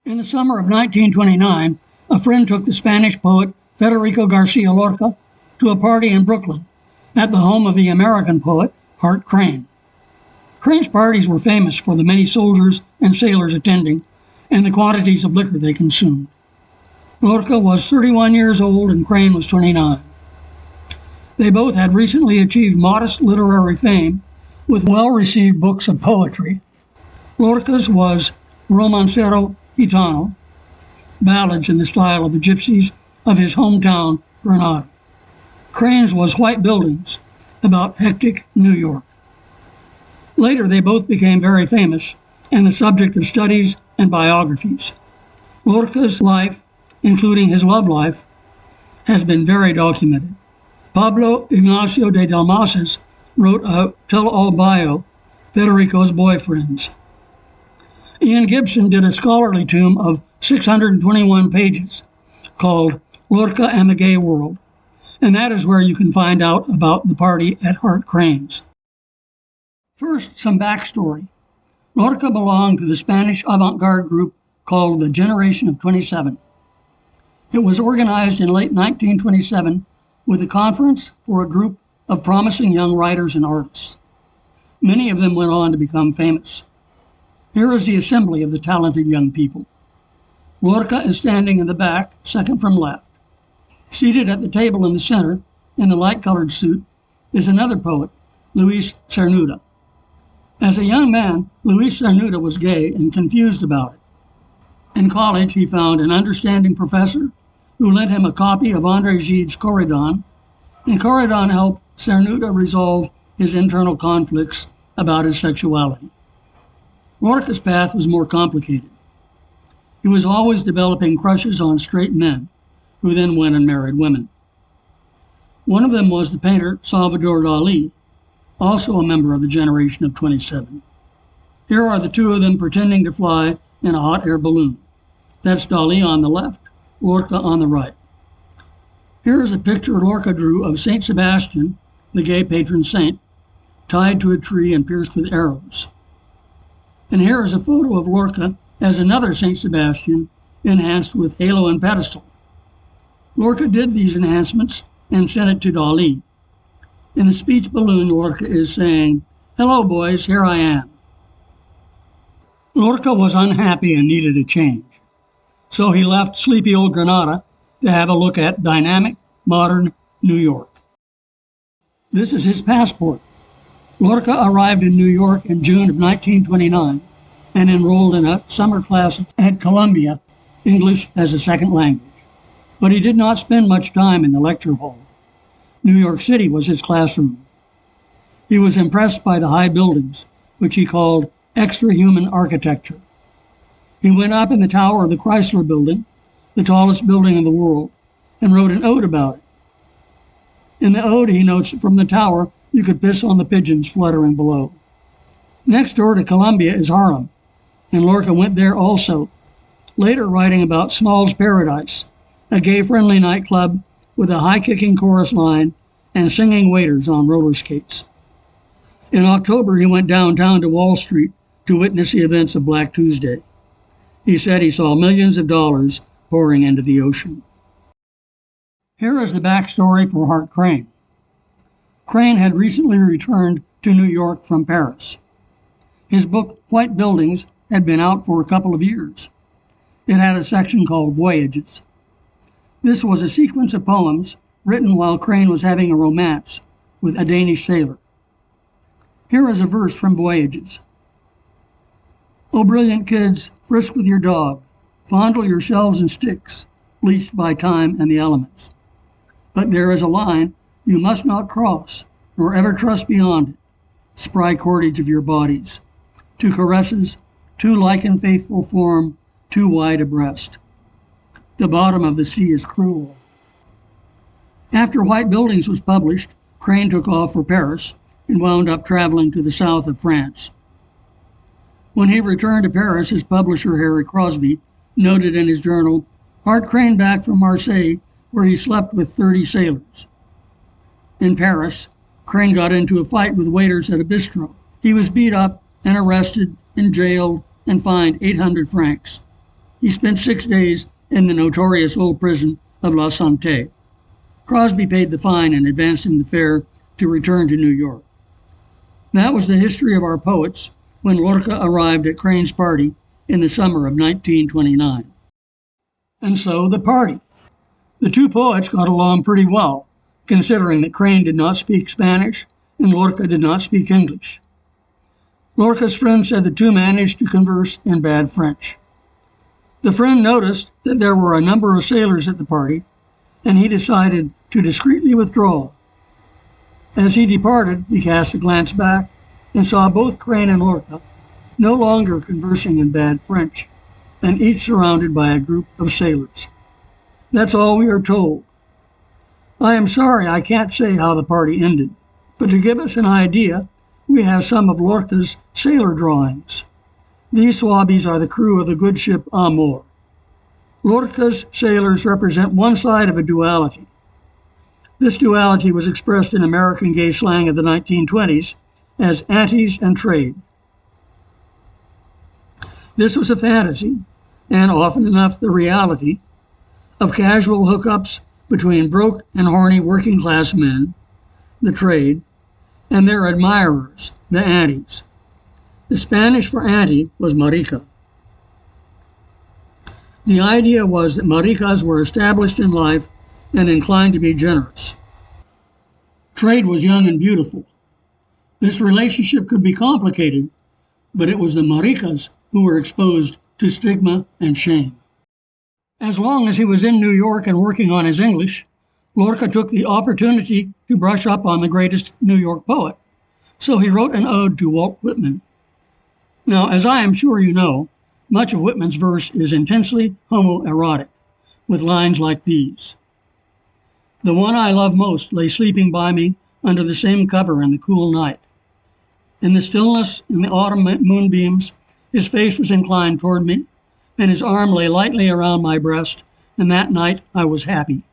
In the summer of 1929, a friend took the Spanish poet Federico Garcia Lorca to a party in Brooklyn at the home of the American poet Hart. Crane's parties were famous for the many soldiers and sailors attending and the quantities of liquor they consumed. Lorca was 31 years old and Crane was 29. They both had recently achieved modest literary fame with well-received books of poetry. Lorca's was Romancero Gitano, ballads in the style of the gypsies of his hometown, Granada. Crane's was White Buildings, about hectic New York. Later, they both became very famous and the subject of studies and biographies. Lorca's life, including his love life, has been very documented. Pablo Ignacio de Dalmases wrote a tell-all bio, Federico's Boyfriends. Ian Gibson did a scholarly tome of 621 pages called Lorca and the Gay World, and that is where you can find out about the party at Hart Crane's. First, some backstory. Lorca belonged to the Spanish avant-garde group called the Generation of 27. It was organized in late 1927 with a conference for a group of promising young writers and artists. Many of them went on to become famous. Here is the assembly of the talented young people. Lorca is standing in the back, second from left. Seated at the table in the center, in the light-colored suit, is another poet, Luis Cernuda. As a young man, Luis Cernuda was gay and confused about it. In college, he found an understanding professor who lent him a copy of André Gide's Corydon, and Corydon helped Cernuda resolve his internal conflicts about his sexuality. Lorca's path was more complicated. He was always developing crushes on straight men, who then went and married women. One of them was the painter Salvador Dali, also a member of the Generation of 27. Here are the two of them pretending to fly in a hot air balloon. That's Dali on the left, Lorca on the right. Here is a picture Lorca drew of Saint Sebastian, the gay patron saint, tied to a tree and pierced with arrows. And here is a photo of Lorca as another Saint Sebastian, enhanced with halo and pedestal. Lorca did these enhancements and sent it to Dali. In the speech balloon, Lorca is saying, "Hello, boys, here I am." Lorca was unhappy and needed a change. So he left sleepy old Granada to have a look at dynamic, modern New York. This is his passport. Lorca arrived in New York in June of 1929 and enrolled in a summer class at Columbia, English as a second language. But he did not spend much time in the lecture hall. New York City was his classroom. He was impressed by the high buildings, which he called extra-human architecture. He went up in the tower of the Chrysler Building, the tallest building in the world, and wrote an ode about it. In the ode, he notes that from the tower, you could piss on the pigeons fluttering below. Next door to Columbia is Harlem, and Lorca went there also, later writing about Small's Paradise, a gay-friendly nightclub with a high-kicking chorus line and singing waiters on roller skates. In October, he went downtown to Wall Street to witness the events of Black Tuesday. He said he saw millions of dollars pouring into the ocean. Here is the backstory for Hart Crane. Crane had recently returned to New York from Paris. His book, White Buildings, had been out for a couple of years. It had a section called Voyages. This was a sequence of poems written while Crane was having a romance with a Danish sailor. Here is a verse from Voyages. "O brilliant kids, frisk with your dog, fondle your shells and sticks, bleached by time and the elements. But there is a line you must not cross, nor ever trust beyond it, spry cordage of your bodies, to caresses, too like in faithful form, too wide abreast. The bottom of the sea is cruel." After White Buildings was published, Crane took off for Paris and wound up traveling to the south of France. When he returned to Paris, his publisher, Harry Crosby, noted in his journal, "Hart Crane back from Marseille, where he slept with 30 sailors." In Paris, Crane got into a fight with waiters at a bistro. He was beat up and arrested and jailed and fined 800 francs. he spent 6 days in the notorious old prison of La Santé. Crosby paid the fine and advanced him the fare to return to New York. That was the history of our poets when Lorca arrived at Crane's party in the summer of 1929. And so the party. The two poets got along pretty well, considering that Crane did not speak Spanish and Lorca did not speak English. Lorca's friend said the two managed to converse in bad French. The friend noticed that there were a number of sailors at the party, and he decided to discreetly withdraw. As he departed, he cast a glance back and saw both Crane and Lorca no longer conversing in bad French, and each surrounded by a group of sailors. That's all we are told. I am sorry I can't say how the party ended, but to give us an idea, we have some of Lorca's sailor drawings. These swabbies are the crew of the good ship Amor. Lorca's sailors represent one side of a duality. This duality was expressed in American gay slang of the 1920s as antis and trade. This was a fantasy, and often enough the reality, of casual hookups between broke and horny working class men, the trade, and their admirers, the antis. The Spanish for anti was marica. The idea was that maricas were established in life and inclined to be generous. Trade was young and beautiful. This relationship could be complicated, but it was the maricas who were exposed to stigma and shame. As long as he was in New York and working on his English, Lorca took the opportunity to brush up on the greatest New York poet. So he wrote an ode to Walt Whitman. Now, as I am sure you know, much of Whitman's verse is intensely homoerotic, with lines like these. The one I love most lay sleeping by me under the same cover in the cool night. In the stillness, in the autumn moonbeams, his face was inclined toward me, and his arm lay lightly around my breast, and that night I was happy.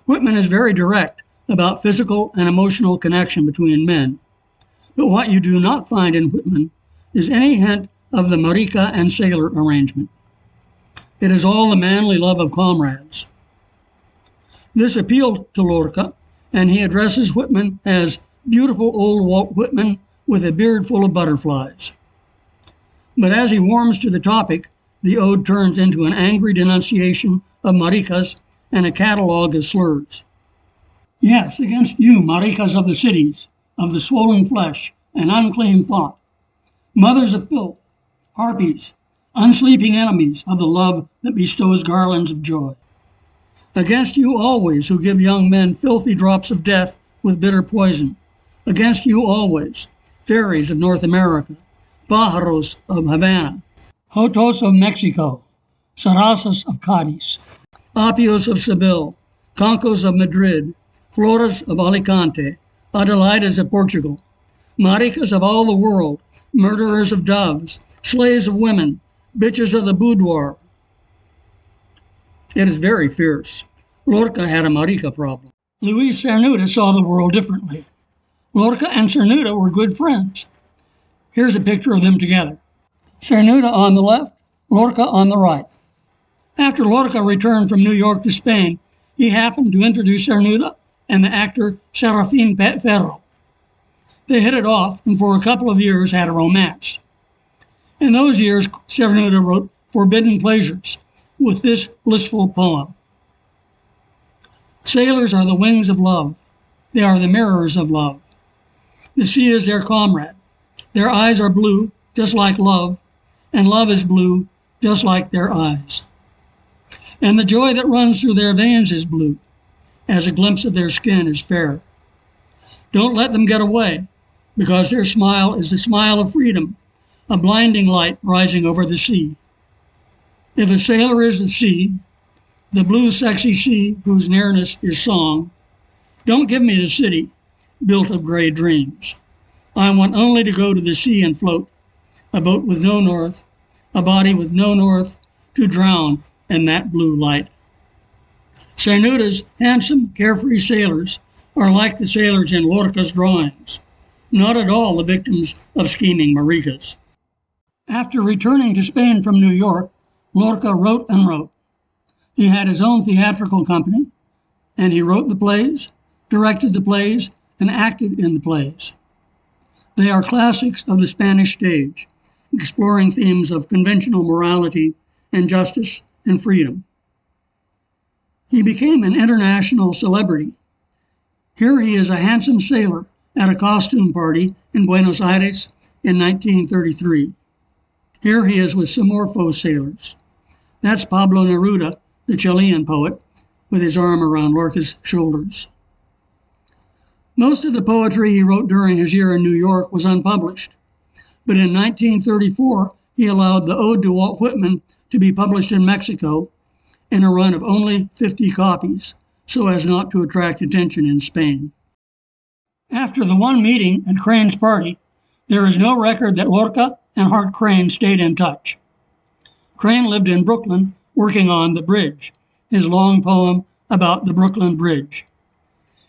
Whitman is very direct about physical and emotional connection between men, but what you do not find in Whitman is any hint of the marica and sailor arrangement. It is all the manly love of comrades. This appealed to Lorca, and he addresses Whitman as beautiful old Walt Whitman with a beard full of butterflies. But as he warms to the topic, the ode turns into an angry denunciation of maricas and a catalogue of slurs. Yes, against you, maricas of the cities, of the swollen flesh and unclean thought, mothers of filth, harpies, unsleeping enemies of the love that bestows garlands of joy. Against you always who give young men filthy drops of death with bitter poison. Against you always, fairies of North America, pájaros of Havana, jotos of Mexico, sarasas of Cadiz, apios of Seville, cancos of Madrid, floras of Alicante, adelaidas of Portugal, maricas of all the world, murderers of doves, slaves of women, bitches of the boudoir. It is very fierce. Lorca had a marica problem. Luis Cernuda saw the world differently. Lorca and Cernuda were good friends. Here's a picture of them together. Cernuda on the left, Lorca on the right. After Lorca returned from New York to Spain, he happened to introduce Cernuda and the actor Serafin Ferro. They hit it off and for a couple of years had a romance. In those years, Cernuda wrote Forbidden Pleasures with this blissful poem. Sailors are the wings of love. They are the mirrors of love. The sea is their comrade. Their eyes are blue, just like love, and love is blue, just like their eyes. And the joy that runs through their veins is blue, as a glimpse of their skin is fair. Don't let them get away, because their smile is the smile of freedom, a blinding light rising over the sea. If a sailor is the sea, the blue sexy sea whose nearness is song, don't give me the city built of gray dreams. I want only to go to the sea and float, a boat with no north, a body with no north, to drown in that blue light. Cernuda's handsome, carefree sailors are like the sailors in Lorca's drawings, not at all the victims of scheming maricas. After returning to Spain from New York, Lorca wrote and wrote. He had his own theatrical company, and he wrote the plays, directed the plays, and acted in the plays. They are classics of the Spanish stage, exploring themes of conventional morality and justice and freedom. He became an international celebrity. Here he is, a handsome sailor at a costume party in Buenos Aires in 1933. Here he is with some more faux sailors. That's Pablo Neruda, the Chilean poet, with his arm around Lorca's shoulders. Most of the poetry he wrote during his year in New York was unpublished, but in 1934 he allowed the Ode to Walt Whitman to be published in Mexico in a run of only 50 copies, so as not to attract attention in Spain. After the one meeting at Crane's party, there is no record that Lorca and Hart Crane stayed in touch. Crane lived in Brooklyn working on The Bridge, his long poem about the Brooklyn Bridge.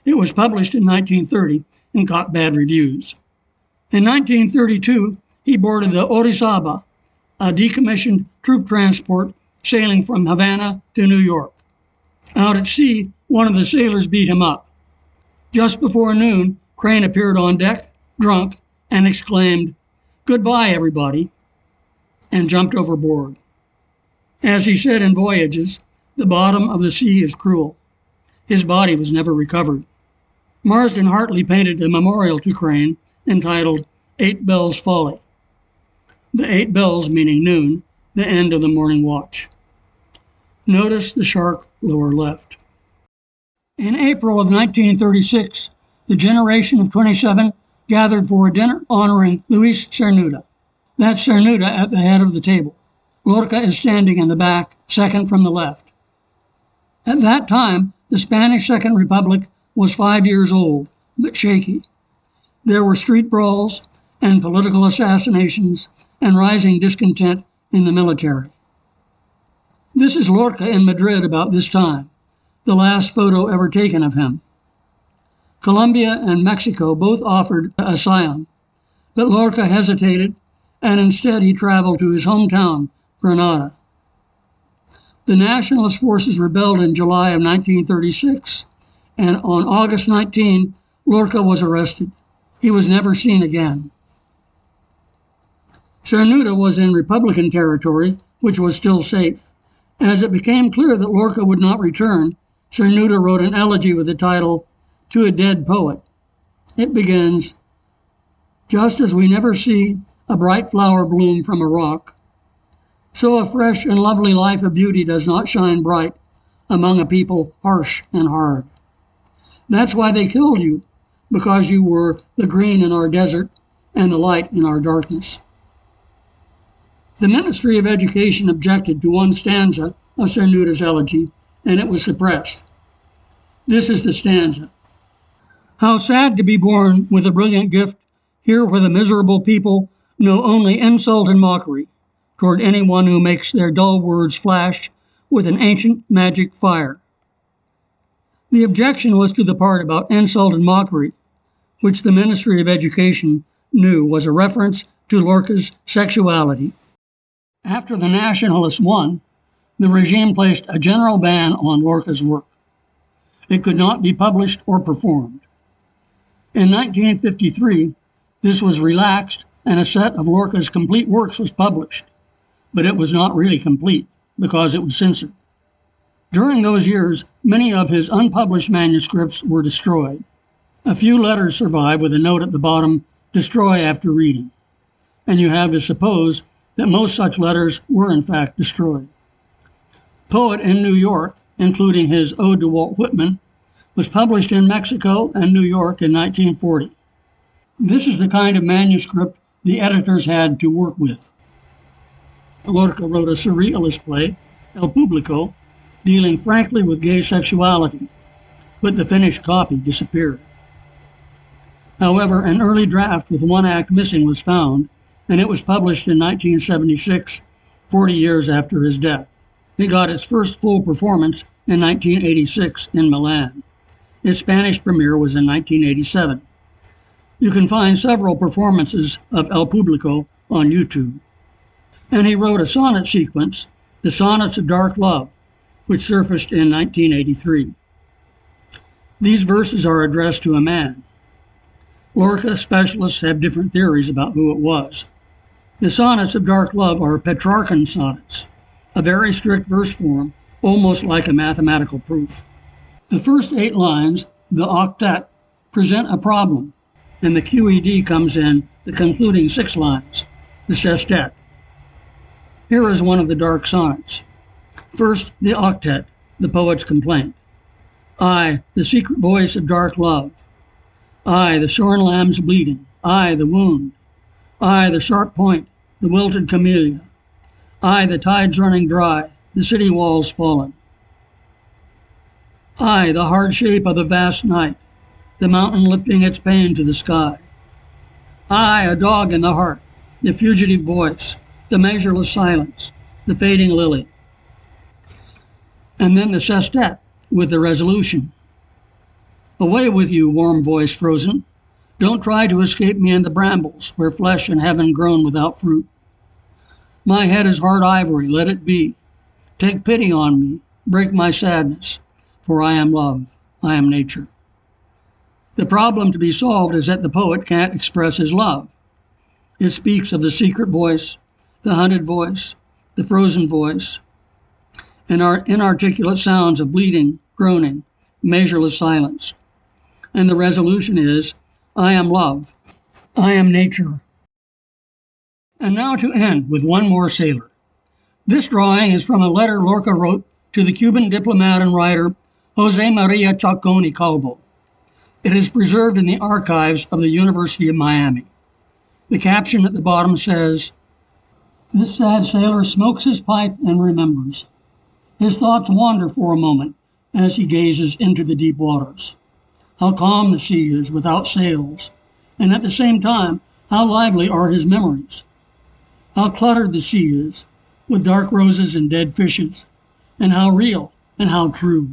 It was published in 1930 and got bad reviews. In 1932, he boarded the Orizaba, a decommissioned troop transport sailing from Havana to New York. Out at sea, one of the sailors beat him up. Just before noon, Crane appeared on deck, drunk, and exclaimed, "Goodbye, everybody," and jumped overboard. As he said in Voyages, the bottom of the sea is cruel. His body was never recovered. Marsden Hartley painted a memorial to Crane entitled 8 Bells Folly. The 8 bells meaning noon, the end of the morning watch. Notice the shark lower left. In April of 1936, the generation of 27 gathered for a dinner honoring Luis Cernuda. That's Cernuda at the head of the table. Lorca is standing in the back, second from the left. At that time, the Spanish Second Republic was 5 years old, but shaky. There were street brawls and political assassinations and rising discontent in the military. This is Lorca in Madrid about this time, the last photo ever taken of him. Colombia and Mexico both offered asylum, but Lorca hesitated, and instead he traveled to his hometown, Granada. The nationalist forces rebelled in July of 1936, and on August 19, Lorca was arrested. He was never seen again. Cernuda was in Republican territory, which was still safe. As it became clear that Lorca would not return, Cernuda wrote an elegy with the title, "To a Dead Poet." It begins, "Just as we never see a bright flower bloom from a rock, so a fresh and lovely life of beauty does not shine bright among a people harsh and hard. That's why they killed you, because you were the green in our desert and the light in our darkness." The Ministry of Education objected to one stanza of Cernuda's elegy, and it was suppressed. This is the stanza. "How sad to be born with a brilliant gift, here where the miserable people know only insult and mockery toward anyone who makes their dull words flash with an ancient magic fire." The objection was to the part about insult and mockery, which the Ministry of Education knew was a reference to Lorca's sexuality. After the Nationalists won, the regime placed a general ban on Lorca's work. It could not be published or performed. In 1953, this was relaxed and a set of Lorca's complete works was published, but it was not really complete because it was censored. During those years, many of his unpublished manuscripts were destroyed. A few letters survive with a note at the bottom, "Destroy after reading," and you have to suppose that most such letters were in fact destroyed. Poet in New York, including his Ode to Walt Whitman, was published in Mexico and New York in 1940. This is the kind of manuscript the editors had to work with. Lorca wrote a surrealist play, El Público, dealing frankly with gay sexuality, but the finished copy disappeared. However, an early draft with one act missing was found, and it was published in 1976, 40 years after his death. It got its first full performance in 1986 in Milan. Its Spanish premiere was in 1987. You can find several performances of El Público on YouTube. And he wrote a sonnet sequence the Sonnets of Dark Love, which surfaced in 1983. These verses are addressed to a man. Lorca specialists have different theories about who it was. The Sonnets of Dark Love are Petrarchan sonnets, a very strict verse form, almost like a mathematical proof. The first 8 lines, the octet, present a problem, and the QED comes in the concluding 6 lines, the sestet. Here is one of the dark sonnets. First, the octet, the poet's complaint. I, the secret voice of dark love. I, the shorn lamb's bleeding. I, the wound. I, the sharp point, the wilted camellia. I, the tides running dry, the city walls fallen. I, the hard shape of the vast night, the mountain lifting its pain to the sky. I, a dog in the heart, the fugitive voice, the measureless silence, the fading lily. And then the sestet with the resolution. Away with you, warm voice frozen. Don't try to escape me in the brambles where flesh and heaven grown without fruit. My head is hard ivory, let it be. Take pity on me, break my sadness, for I am love, I am nature. The problem to be solved is that the poet can't express his love. It speaks of the secret voice, the hunted voice, the frozen voice, and our inarticulate sounds of bleeding, groaning, measureless silence. And the resolution is, I am love, I am nature. And now to end with one more sailor. This drawing is from a letter Lorca wrote to the Cuban diplomat and writer Jose Maria Chacón y Calvo. It is preserved in the archives of the University of Miami. The caption at the bottom says, this sad sailor smokes his pipe and remembers. His thoughts wander for a moment as he gazes into the deep waters. How calm the sea is without sails, and at the same time, how lively are his memories. How cluttered the sea is with dark roses and dead fishes, and how real and how true.